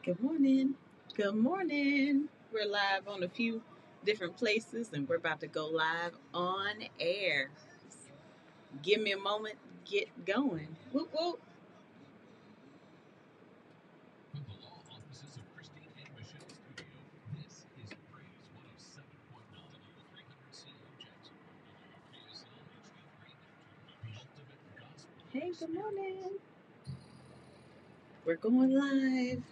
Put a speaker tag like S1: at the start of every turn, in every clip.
S1: Good morning. Good morning. We're live on a few different places and we're about to go live on air. Give me a moment, get going. Whoop whoop. Hey, good morning. We're going live.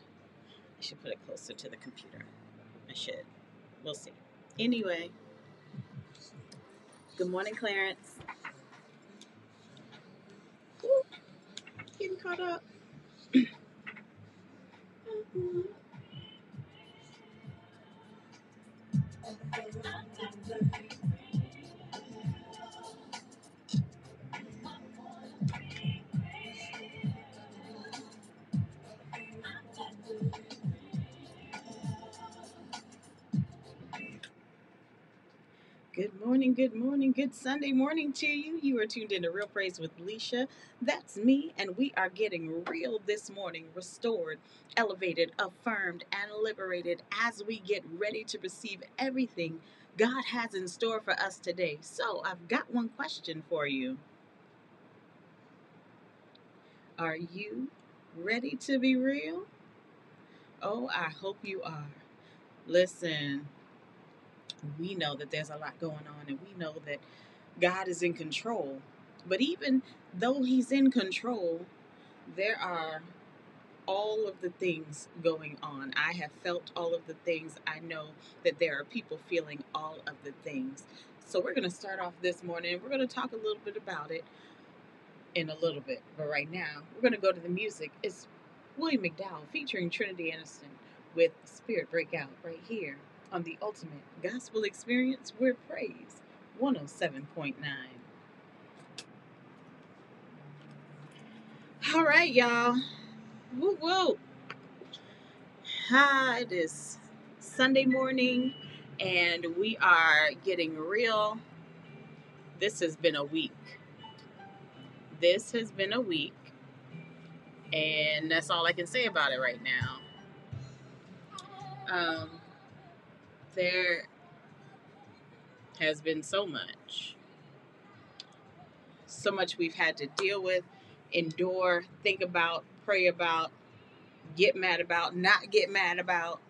S1: I should put it closer to the computer. I should. We'll see. Anyway, good morning, Clarence. Whoop, getting caught up. Good morning, good morning, good Sunday morning to you. You are tuned into Real Praise with Leesha. That's me, and we are getting real this morning, restored, elevated, affirmed, and liberated as we get ready to receive everything God has in store for us today. So, I've got one question for you. Are you ready to be real? Oh, I hope you are. Listen, we know that there's a lot going on, and we know that God is in control. But even though He's in control, there are all of the things going on. I have felt all of the things. I know that there are people feeling all of the things. So we're going to start off this morning. We're going to talk a little bit about it in a little bit. But right now, we're going to go to the music. It's William McDowell featuring Trinity Anderson with Spirit Breakout right here on the Ultimate Gospel Experience where Praise 107.9. All right, y'all. Woo woo. Hi, it is Sunday morning and we are getting real. This has been a week. This has been a week, and that's all I can say about it right now. Um, there has been so much we've had to deal with, endure, think about, pray about, get mad about, not get mad about,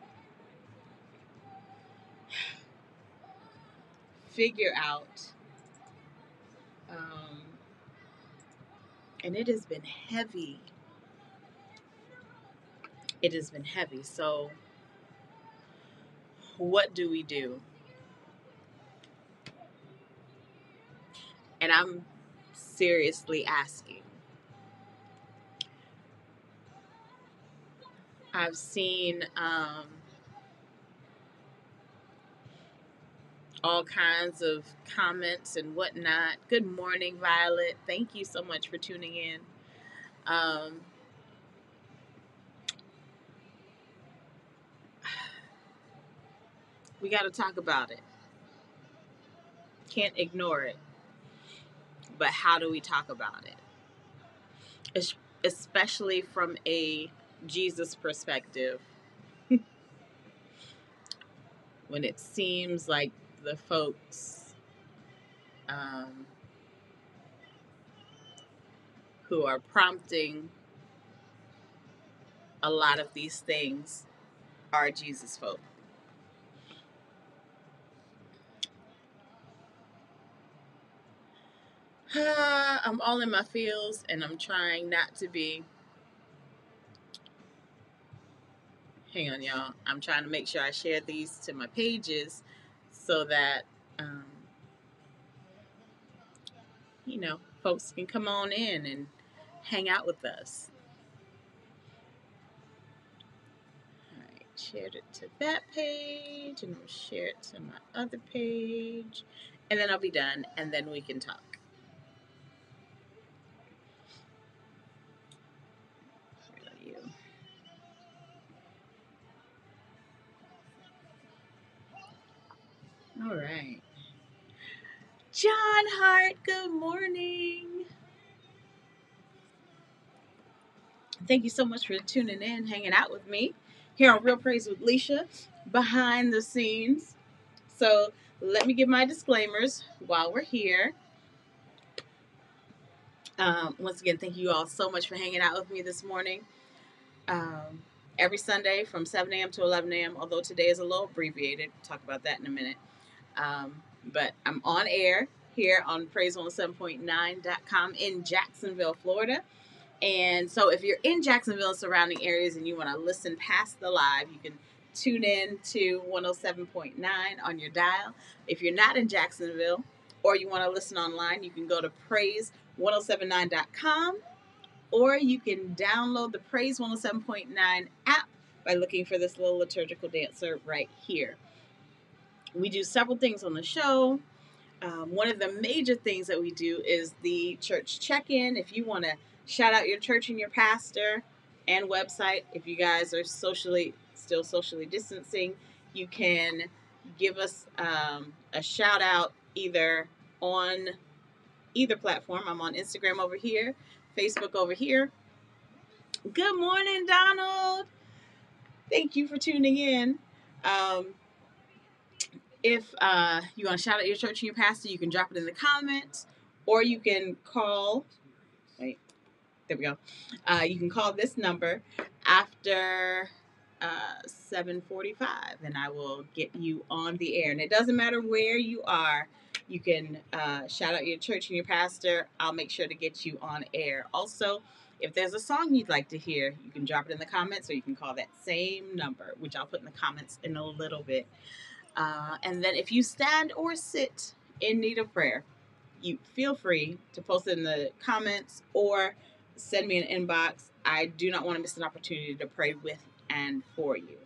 S1: figure out. Um, and it has been heavy. It has been heavy. So, what do we do? And I'm seriously asking. I've seen all kinds of comments and whatnot. Good morning, Violet. Thank you so much for tuning in. Um, we got to talk about it. Can't ignore it. But how do we talk about it? Especially from a Jesus perspective, when it seems like the folks um, who are prompting a lot of these things are Jesus folk. I'm all in my feels and I'm trying not to be. Hang on, y'all. I'm trying to make sure I share these to my pages so that, um, folks can come on in and hang out with us. All right, shared it to that page and I'll share it to my other page. And then I'll be done and then we can talk. Where are you? All right. John Hart, good morning. Thank you so much for tuning in, hanging out with me here on Real Praise with Leesha, behind the scenes. So let me give my disclaimers while we're here. Once again, thank you all so much for hanging out with me this morning. Um, every Sunday from 7 a.m. to 11 a.m., although today is a little abbreviated. We'll talk about that in a minute. But I'm on air here on praise107.9.com in Jacksonville, Florida. And so if you're in Jacksonville and surrounding areas and you want to listen past the live, you can tune in to 107.9 on your dial. If you're not in Jacksonville or you want to listen online, you can go to praise1079.com or you can download the Praise 107.9 app by looking for this little liturgical dancer right here. We do several things on the show. One of the major things that we do is the church check-in. If you want to shout out your church and your pastor and website, if you guys are still socially distancing, you can give us a shout out either on either platform. I'm on Instagram over here, Facebook over here. Good morning, Donald. Thank you for tuning in. If you want to shout out your church and your pastor, you can drop it in the comments, or you can call. Wait, there we go. You can call this number after 7:45, and I will get you on the air. And it doesn't matter where you are. You can shout out your church and your pastor. I'll make sure to get you on air. Also, if there's a song you'd like to hear, you can drop it in the comments, or you can call that same number, which I'll put in the comments in a little bit. And then if you stand or sit in need of prayer, you feel free to post it in the comments or send me an inbox. I do not want to miss an opportunity to pray with and for you.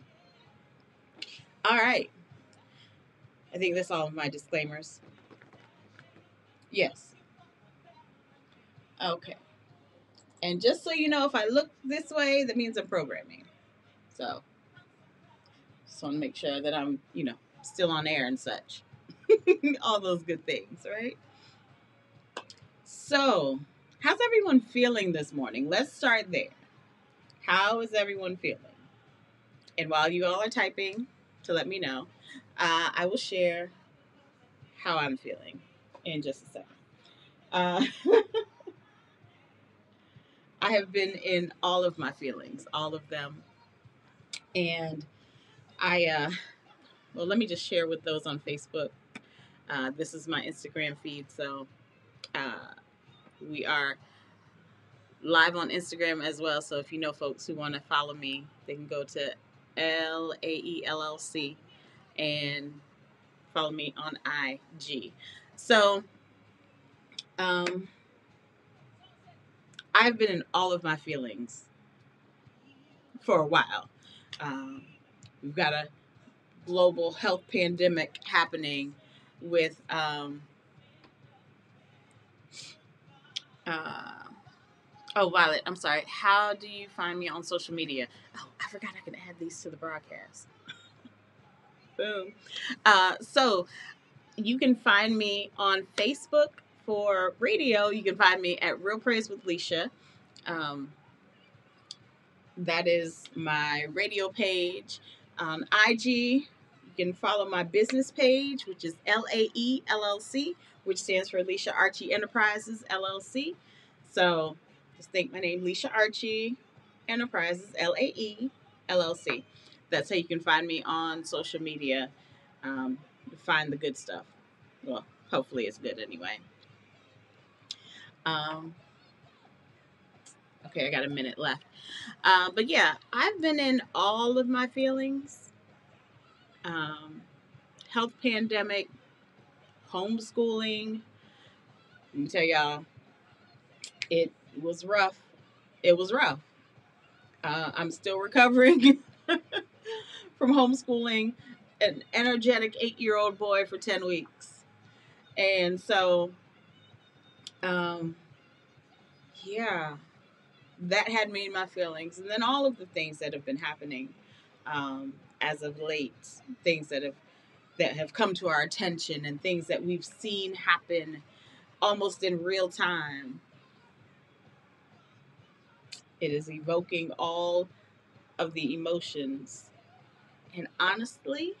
S1: All right. I think that's all of my disclaimers. Yes. Okay. And just so you know, if I look this way, that means I'm programming. So just want to make sure that I'm, still on air and such. All those good things, right? So, how's everyone feeling this morning? Let's start there. How is everyone feeling? And while you all are typing to let me know, I will share how I'm feeling in just a second. I have been in all of my feelings, all of them. And let me just share with those on Facebook. This is my Instagram feed, so we are live on Instagram as well. So if you know folks who want to follow me, they can go to LAELLC and follow me on IG. So I've been in all of my feelings for a while. We've got a global health pandemic happening with Violet, I'm sorry. How do you find me on social media? Oh, I forgot I can add these to the broadcast. Boom. So you can find me on Facebook for radio. You can find me at Real Praise with Leesha. That is my radio page. On IG, you can follow my business page, which is LAELLC, which stands for Leesha Archie Enterprises, LLC. So just think my name, Leesha Archie Enterprises, LAE, LLC. That's how you can find me on social media. Find the good stuff. Well, hopefully it's good anyway. Okay, I got a minute left. But yeah, I've been in all of my feelings. Health pandemic, homeschooling. Let me tell y'all, it was rough. It was rough. I'm still recovering from homeschooling an energetic 8-year-old boy for 10 weeks. And so, yeah, that had me in my feelings. And then all of the things that have been happening as of late, things that have come to our attention and things that we've seen happen almost in real time. It is evoking all of the emotions. And honestly,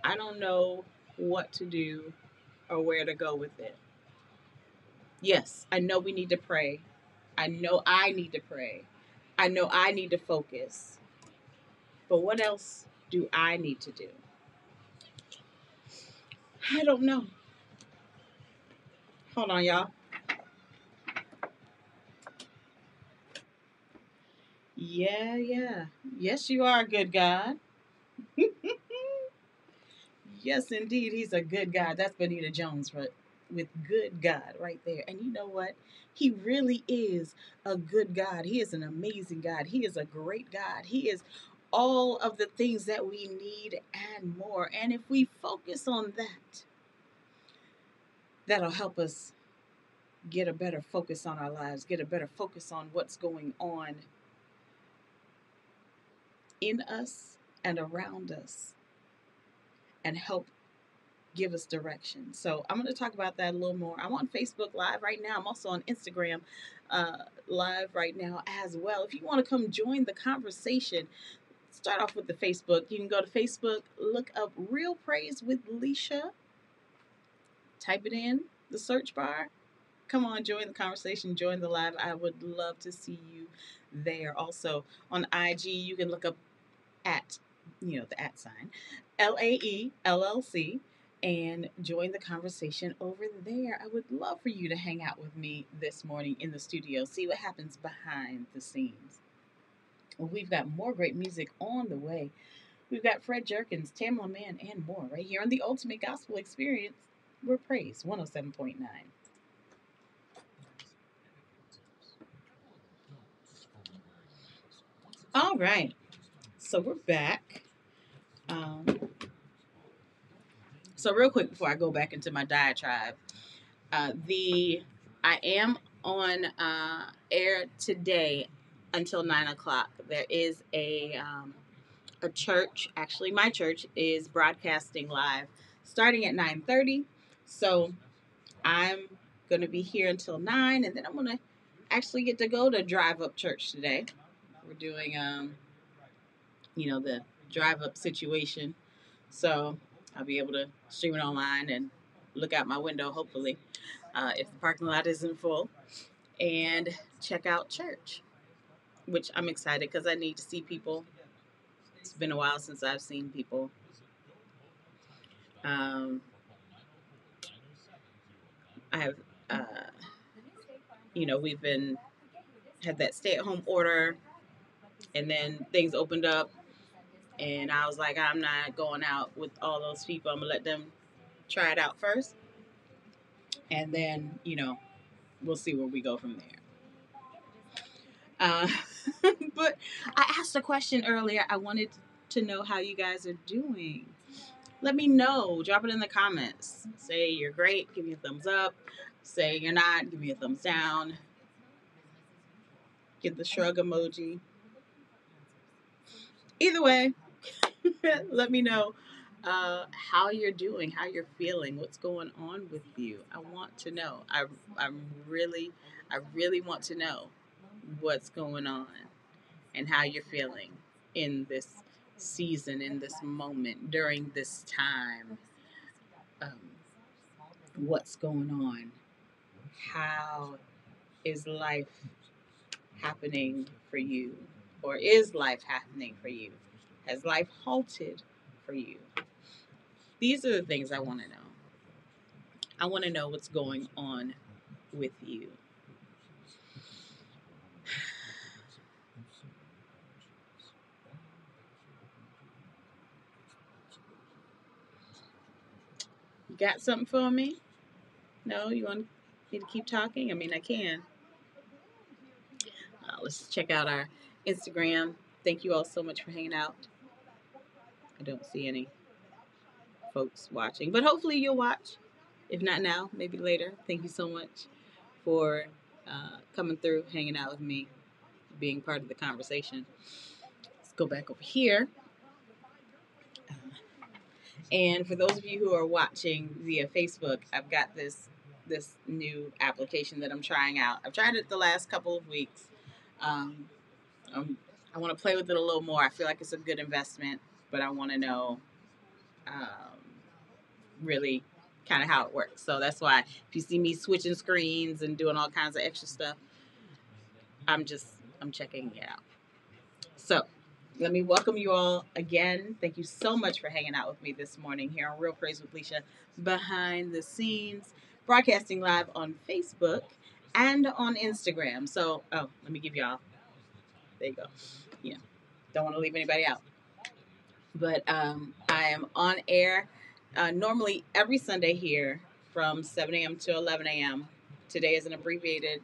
S1: I don't know what to do or where to go with it. Yes, I know we need to pray. I know I need to pray. I know I need to focus. But what else do I need to do? I don't know. Hold on, y'all. Yeah, yeah. Yes, you are a good God. Yes, indeed. He's a good God. That's Benita Jones right, with good God right there. And you know what? He really is a good God. He is an amazing God. He is a great God. He is all of the things that we need and more. And if we focus on that, that'll help us get a better focus on our lives, get a better focus on what's going on in us and around us, and help give us direction. So I'm going to talk about that a little more. I'm on Facebook Live right now. I'm also on Instagram Live right now as well. If you want to come join the conversation, start off with the Facebook. You can go to Facebook, look up Real Praise with Leesha, type it in the search bar. Come on, join the conversation, join the live. I would love to see you there. Also on IG, you can look up at, the at sign, LAELLC, and join the conversation over there. I would love for you to hang out with me this morning in the studio, see what happens behind the scenes. Well, we've got more great music on the way. We've got Fred Jerkins, Tamla Mann, and more right here on the Ultimate Gospel Experience. We're Praise 107.9. All right, so we're back. Um, so real quick before I go back into my diatribe, the I am on air today until 9 o'clock. There is a church. Actually, my church is broadcasting live starting at 9:30. So I'm gonna be here until 9, and then I'm gonna actually get to go to Drive Up Church today. We're doing the drive up situation, so I'll be able to stream it online and look out my window, hopefully, if the parking lot isn't full, and check out church, which I'm excited because I need to see people. It's been a while since I've seen people. Um, I have, we've been had that stay at home order, and then things opened up, and I was like, I'm not going out with all those people. I'm gonna let them try it out first, and then we'll see where we go from there. Uh, but I asked a question earlier. I wanted to know how you guys are doing. Let me know. Drop it in the comments. Say you're great. Give me a thumbs up. Say you're not. Give me a thumbs down. Give the shrug emoji. Either way, let me know how you're doing, how you're feeling, what's going on with you. I want to know. I really want to know what's going on and how you're feeling in this season, in this moment, during this time. Um, what's going on? How is life happening for you? Or is life happening for you? Has life halted for you? These are the things I want to know. I want to know what's going on with you. You got something for me? No? You want me to keep talking? I mean, I can. Let's check out our Instagram. Thank you all so much for hanging out. I don't see any folks watching, but hopefully you'll watch. If not now, maybe later. Thank you so much for coming through, hanging out with me, being part of the conversation. Let's go back over here. And for those of you who are watching via Facebook, I've got this new application that I'm trying out. I've tried it the last couple of weeks. Um, I want to play with it a little more. I feel like it's a good investment, but I want to know really kind of how it works. So that's why if you see me switching screens and doing all kinds of extra stuff, I'm just I'm checking it out. So let me welcome you all again. Thank you so much for hanging out with me this morning here on Real Praise with Leesha behind the scenes, broadcasting live on Facebook and on Instagram. So, let me give y'all. There you go. Yeah, don't want to leave anybody out. But I am on air normally every Sunday here from 7 a.m. to 11 a.m. Today is an abbreviated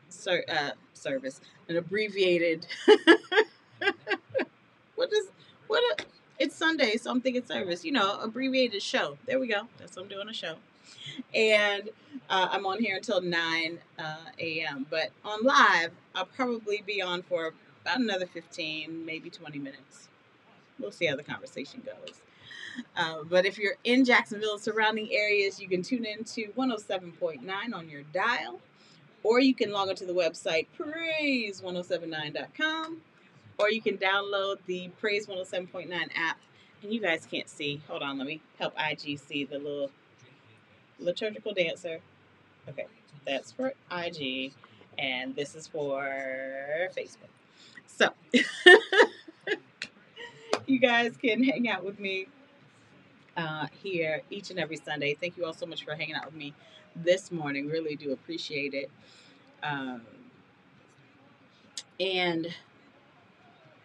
S1: service, an abbreviated. what is what? It's Sunday, so I'm thinking service. Abbreviated show. There we go. That's what I'm doing, a show. And I'm on here until 9 a.m. But on live, I'll probably be on for about another 15, maybe 20 minutes. We'll see how the conversation goes. But if you're in Jacksonville and surrounding areas, you can tune in to 107.9 on your dial, or you can log onto the website praise1079.com, or you can download the Praise 107.9 app. And you guys can't see. Hold on, let me help IG see the little liturgical dancer. Okay, that's for IG, and this is for Facebook. So you guys can hang out with me here each and every Sunday. Thank you all so much for hanging out with me this morning. Really do appreciate it. And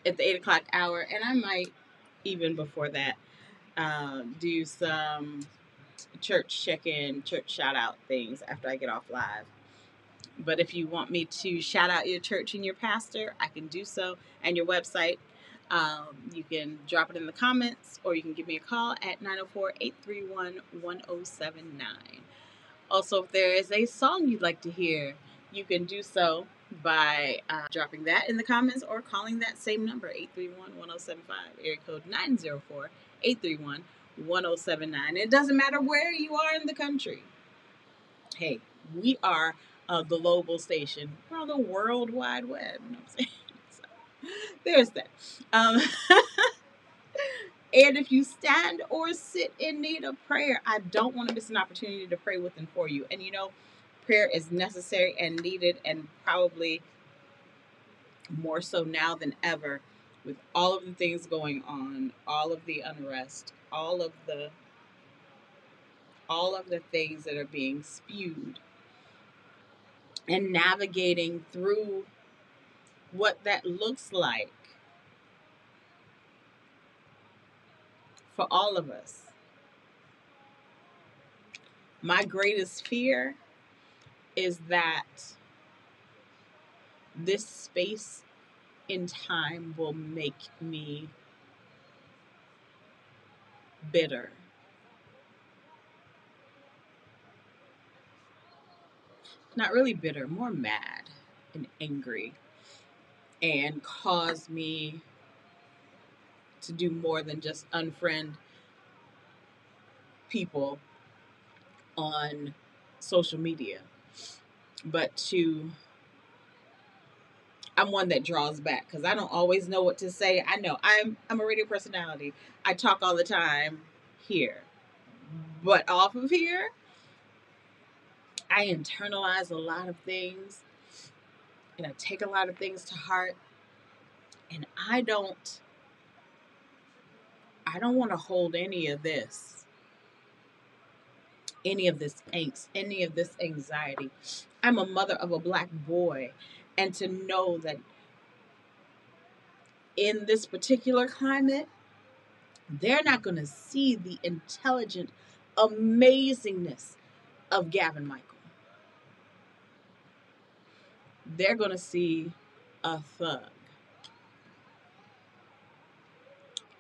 S1: at the 8 o'clock hour, and I might even before that do some church check-in, church shout-out things after I get off live. But if you want me to shout out your church and your pastor, I can do so, and your website. You can drop it in the comments, or you can give me a call at 904-831-1079. Also, if there is a song you'd like to hear, you can do so by dropping that in the comments or calling that same number, 831-1075, area code 904-831-1079. It doesn't matter where you are in the country. Hey, we are a global station. We're on the World Wide Web. You know what I'm saying? So, there's that. And if you stand or sit in need of prayer, I don't want to miss an opportunity to pray with and for you. And prayer is necessary and needed, and probably more so now than ever, with all of the things going on, all of the unrest, all of the things that are being spewed, and navigating through what that looks like for all of us. My greatest fear is that this space in time will make me bitter. Not really bitter, more mad and angry, and cause me to do more than just unfriend people on social media, but I'm one that draws back because I don't always know what to say. I know I'm a radio personality. I talk all the time here, but off of here, I internalize a lot of things, and I take a lot of things to heart, and I don't want to hold any of this angst, any of this anxiety. I'm a mother of a Black boy, and to know that in this particular climate, they're not going to see the intelligent amazingness of Gavin Michael. They're going to see a thug.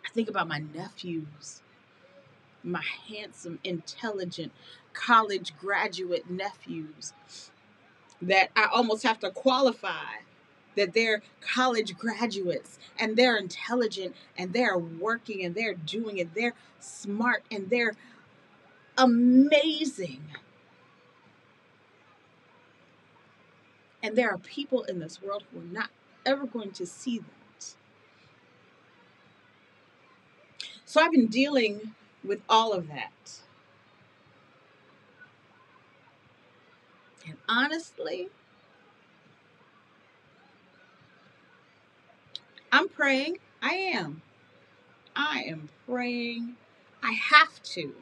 S1: I think about my nephews, my handsome, intelligent, college graduate nephews, that I almost have to qualify that they're college graduates and they're intelligent and they're working and they're doing it. They're smart and they're amazing. And there are people in this world who are not. ever going to see that. So I've been dealing with all of that. And honestly, I'm praying. I am. I am praying. I have to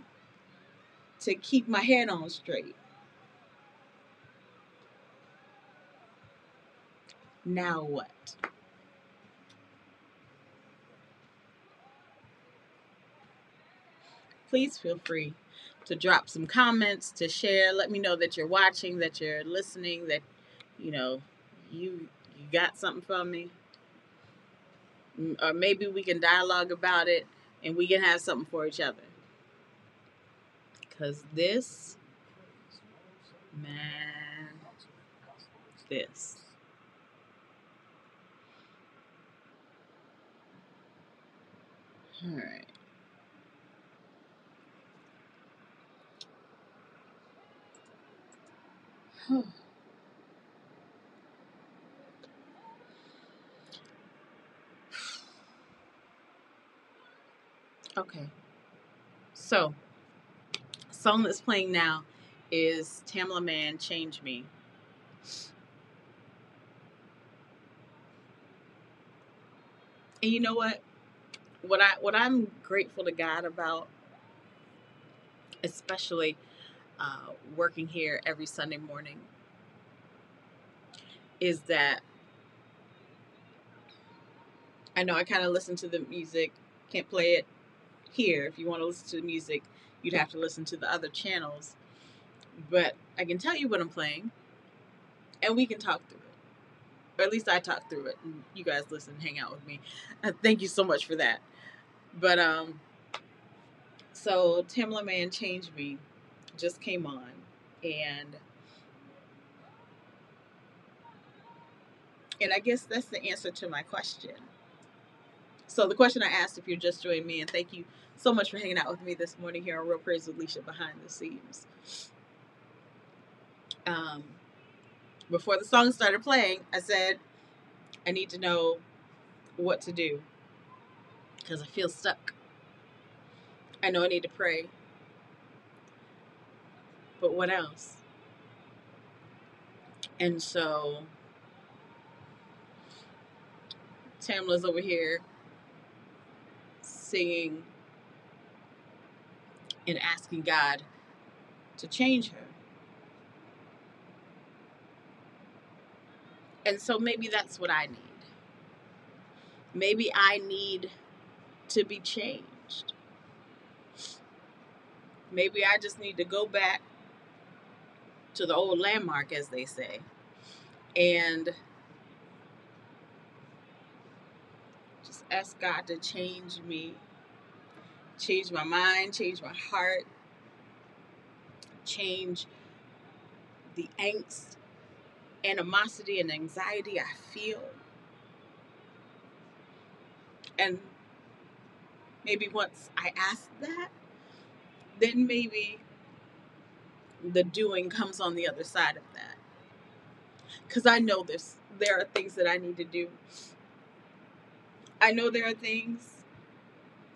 S1: keep my head on straight. Now what? Please feel free to drop some comments, to share. Let me know that you're watching, that you're listening, that you know you got something from me. Or maybe we can dialogue about it and we can have something for each other. Cause this, man, this. All right. Okay. So, song that's playing now is Tamla Man Change Me. And you know what? What I'm grateful to God about, especially working here every Sunday morning, is that I know I kind of listen to the music, can't play it here. If you want to listen to the music, you'd have to listen to the other channels. But I can tell you what I'm playing, and we can talk through it. Or at least I talk through it, and you guys listen, hang out with me. Thank you so much for that. But so Tamla Man Change Me just came on, and I guess that's the answer to my question. So the question I asked, if you're just joining me, and thank you so much for hanging out with me this morning here on Real Praise with Leesha Behind the Scenes. Um, Before the song started playing, I said I need to know what to do because I feel stuck. I know I need to pray, but what else? And so Tamla's over here singing and asking God to change her. And so maybe that's what I need. Maybe I need to be changed. Maybe I just need to go back to the old landmark, as they say, and just ask God to change me, change my mind, change my heart, change the angst, animosity, and anxiety I feel. And maybe once I ask that, then maybe the doing comes on the other side of that. Because I know there are things that I need to do. I know there are things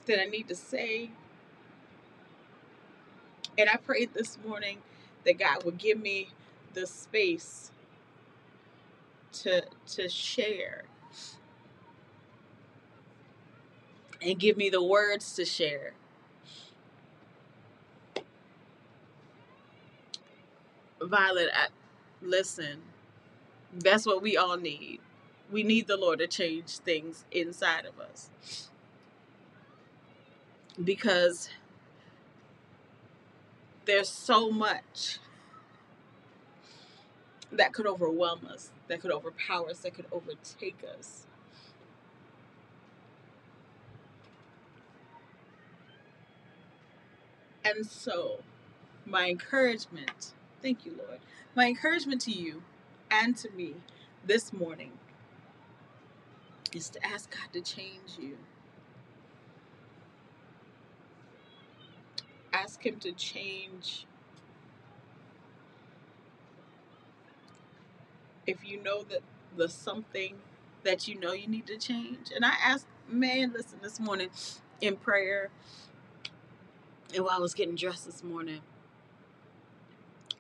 S1: that I need to say. And I prayed this morning that God would give me the space to share and give me the words to share. Violet, listen, that's what we all need. We need the Lord to change things inside of us. Because there's so much that could overwhelm us, that could overpower us, that could overtake us. And so, my encouragement, thank you, Lord, my encouragement to you and to me this morning is to ask God to change you. Ask Him to change. If you know that the something that you know you need to change. And I asked, man, listen, this morning in prayer, and while I was getting dressed this morning,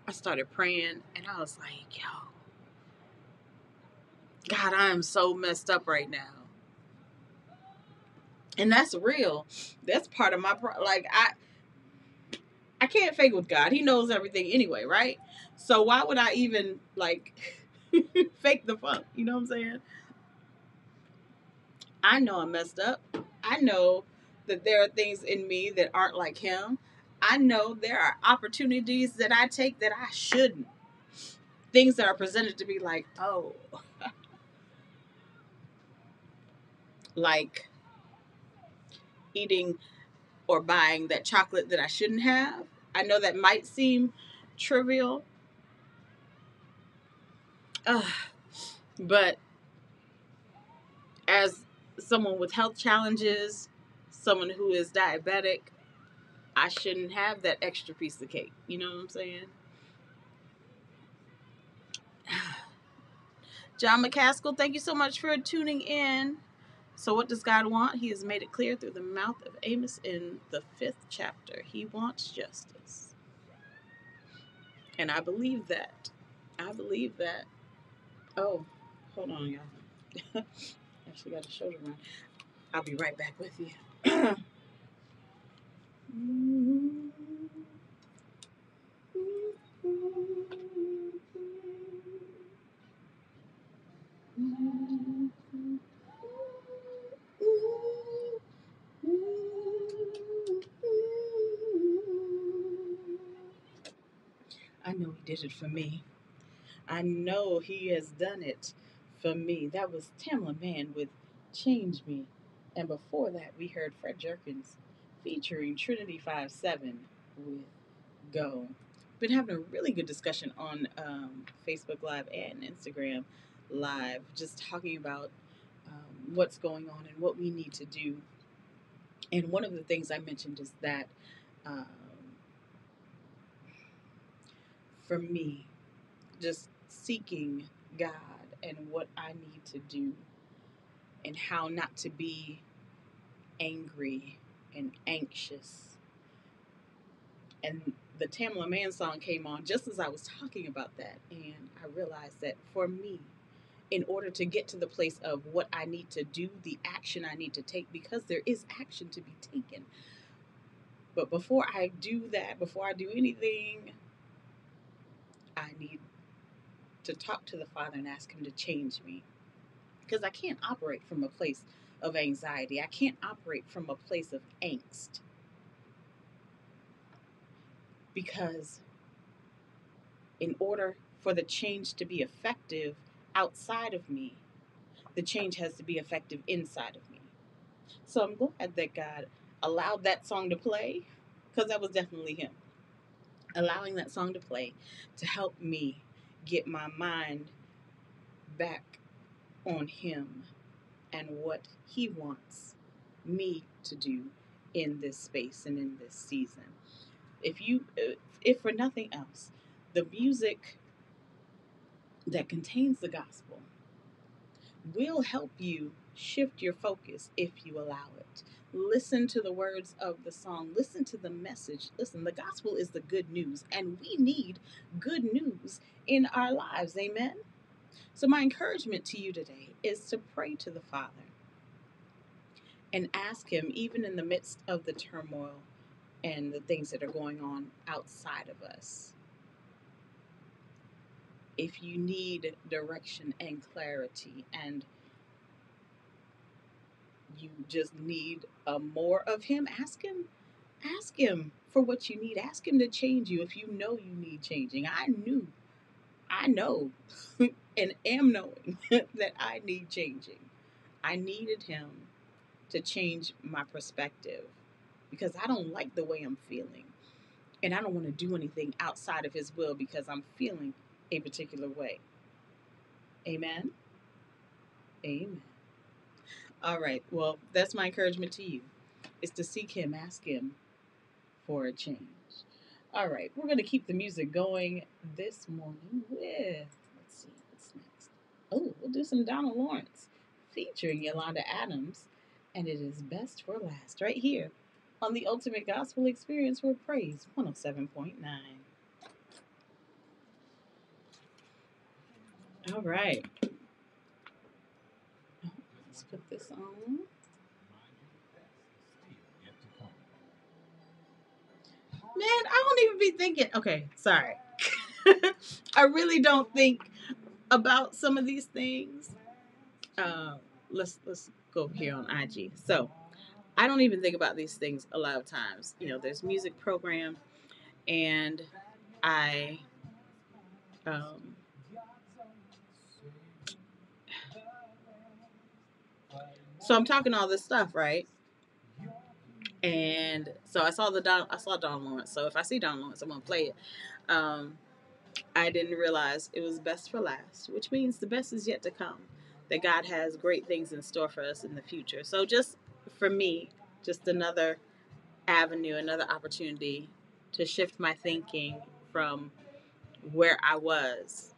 S1: I started praying, and I was like, yo, God, I am so messed up right now. And that's real. That's part of my like I can't fake with God. He knows everything anyway, right? So why would I even like fake the funk? You know what I'm saying? I know I'm messed up. I know that there are things in me that aren't like him. I know there are opportunities that I take that I shouldn't. Things that are presented to be like, oh, like eating or buying that chocolate that I shouldn't have. I know that might seem trivial, uh, but as someone with health challenges, someone who is diabetic, I shouldn't have that extra piece of cake. You know what I'm saying? John McCaskill, thank you so much for tuning in. So, what does God want? He has made it clear through the mouth of Amos in the 5th chapter. He wants justice. And I believe that. I believe that. Oh, hold on, y'all. Actually, got a shoulder run. I'll be right back with you. I know he did it for me. I know he has done it for me. That was Tamla Mann with Change Me. And before that, we heard Fred Jerkins featuring Trinity 5-7 with Go. Been having a really good discussion on Facebook Live and Instagram Live, just talking about what's going on and what we need to do. And one of the things I mentioned is that um, for me, just seeking God and what I need to do and how not to be angry and anxious. And the Tamla Mann song came on just as I was talking about that. And I realized that for me, in order to get to the place of what I need to do, the action I need to take, because there is action to be taken. But before I do that, before I do anything, I need to talk to the Father and ask Him to change me. Because I can't operate from a place of anxiety. I can't operate from a place of angst. Because in order for the change to be effective outside of me, the change has to be effective inside of me. So I'm glad that God allowed that song to play, because that was definitely Him. Allowing that song to play to help me get my mind back on Him and what He wants me to do in this space and in this season. If for nothing else, the music that contains the gospel will help you shift your focus if you allow it. Listen to the words of the song. Listen to the message. Listen, the gospel is the good news, and we need good news in our lives. Amen? So, my encouragement to you today is to pray to the Father and ask Him, even in the midst of the turmoil and the things that are going on outside of us, if you need direction and clarity and you just need more of Him, ask Him. Ask Him for what you need. Ask Him to change you if you know you need changing. I know, and am knowing that I need changing. I needed Him to change my perspective because I don't like the way I'm feeling. And I don't want to do anything outside of His will because I'm feeling a particular way. Amen? Amen. All right. Well, that's my encouragement to you, is to seek Him, ask Him for a change. All right. We're going to keep the music going this morning with, let's see, what's next? Oh, we'll do some Donald Lawrence featuring Yolanda Adams, and it is Best for Last right here on the Ultimate Gospel Experience with Praise 107.9. All right, let's put this on. Man, I don't even be thinking. Okay, sorry. I really don't think about some of these things. Uh, let's go over here on IG. So I don't even think about these things a lot of times. You know, there's music program, and I um, so I'm talking all this stuff, right? And so I saw Don Lawrence. So if I see Don Lawrence, I'm gonna play it. Um, I didn't realize it was best for last, which means the best is yet to come. That God has great things in store for us in the future. So just for me, just another avenue, another opportunity to shift my thinking from where I was,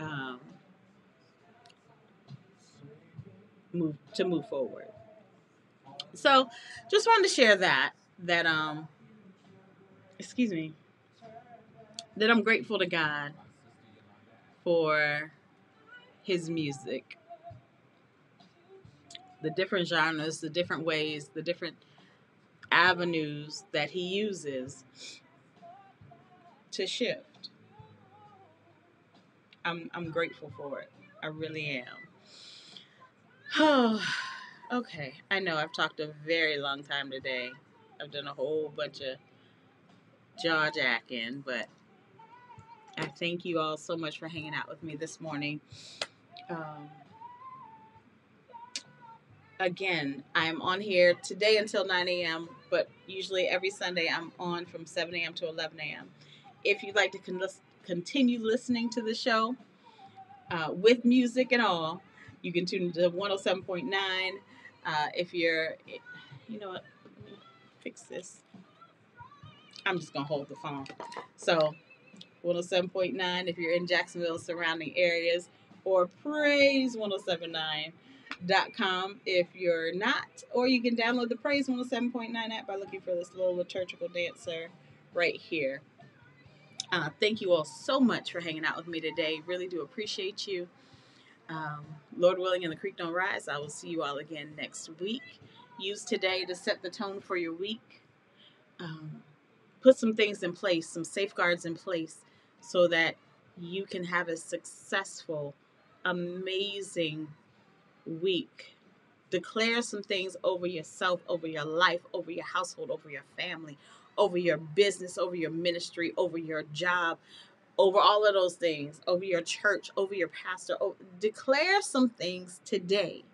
S1: um, move forward. So just wanted to share that excuse me, that I'm grateful to God for his music, the different genres, the different ways, the different avenues that he uses to shift. I'm grateful for it. I really am. Oh, okay. I know I've talked a very long time today. I've done a whole bunch of jaw jacking, but I thank you all so much for hanging out with me this morning. Um, again, I'm on here today until 9 a.m., but usually every Sunday I'm on from 7 a.m. to 11 a.m. If you'd like to continue listening to the show with music and all, you can tune into 107.9. If you're, you know what, let me fix this. I'm just going to hold the phone. So 107.9 if you're in Jacksonville surrounding areas, or praise 1079.com if you're not, or you can download the Praise 107.9 app by looking for this little liturgical dancer right here. Thank you all so much for hanging out with me today. Really do appreciate you. Um, Lord willing, and the creek don't rise, I will see you all again next week. Use today to set the tone for your week. Put some things in place, some safeguards in place, so that you can have a successful, amazing week. Declare some things over yourself, over your life, over your household, over your family, over your business, over your ministry, over your job, over all of those things, over your church, over your pastor. Declare some things today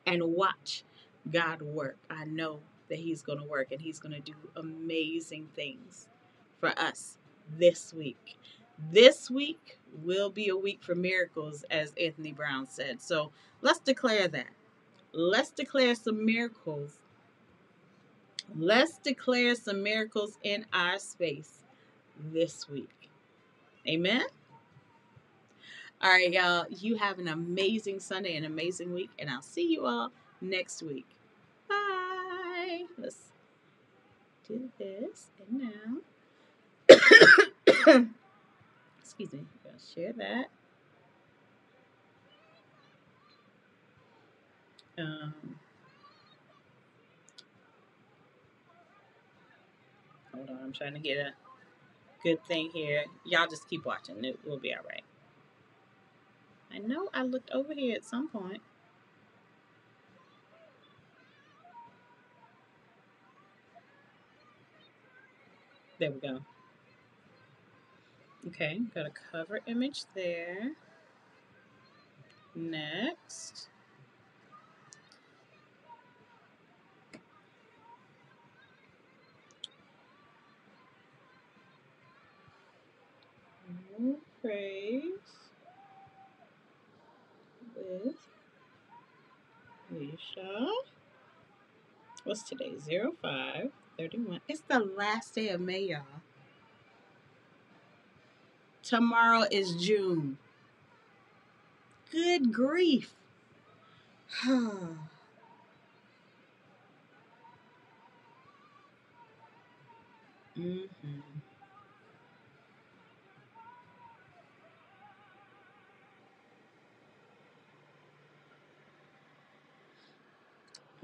S1: and watch God work. I know that he's going to work, and he's going to do amazing things for us this week. This week will be a week for miracles, as Anthony Brown said. So let's declare that. Let's declare some miracles. Let's declare some miracles in our space this week. Amen. All right, y'all. You have an amazing Sunday, an amazing week, and I'll see you all next week. Bye. Let's do this. And now, excuse me, I'm going to share that. Um, hold on. I'm trying to get a good thing here. Y'all just keep watching. It will be all right. I know I looked over here at some point. There we go. Okay, got a cover image there. Next. Praise with Leesha. What's today? 05/31. It's the last day of May, y'all. Tomorrow is June. Good grief. Mm-hmm.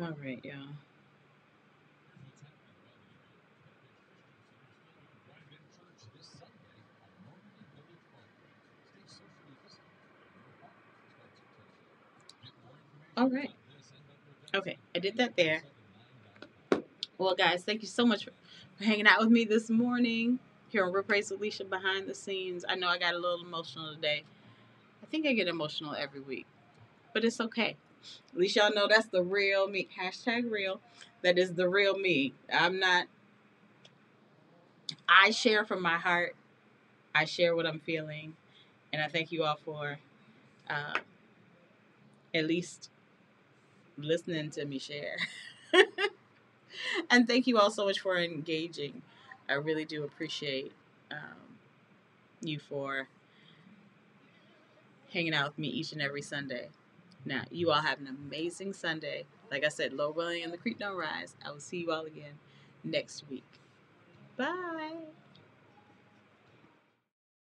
S1: All right, y'all. All right. Okay, I did that there. Well, guys, thank you so much for hanging out with me this morning here on Rip Race with Leesha behind the scenes. I know I got a little emotional today. I think I get emotional every week, but it's okay. At least y'all know that's the real me. Hashtag real. That is the real me. I'm not, I share from my heart. I share what I'm feeling. And I thank you all for uh, at least listening to me share. And thank you all so much for engaging. I really do appreciate you for hanging out with me each and every Sunday. Now, you all have an amazing Sunday. Like I said, Lord willing and the creek don't rise. I will see you all again next week. Bye.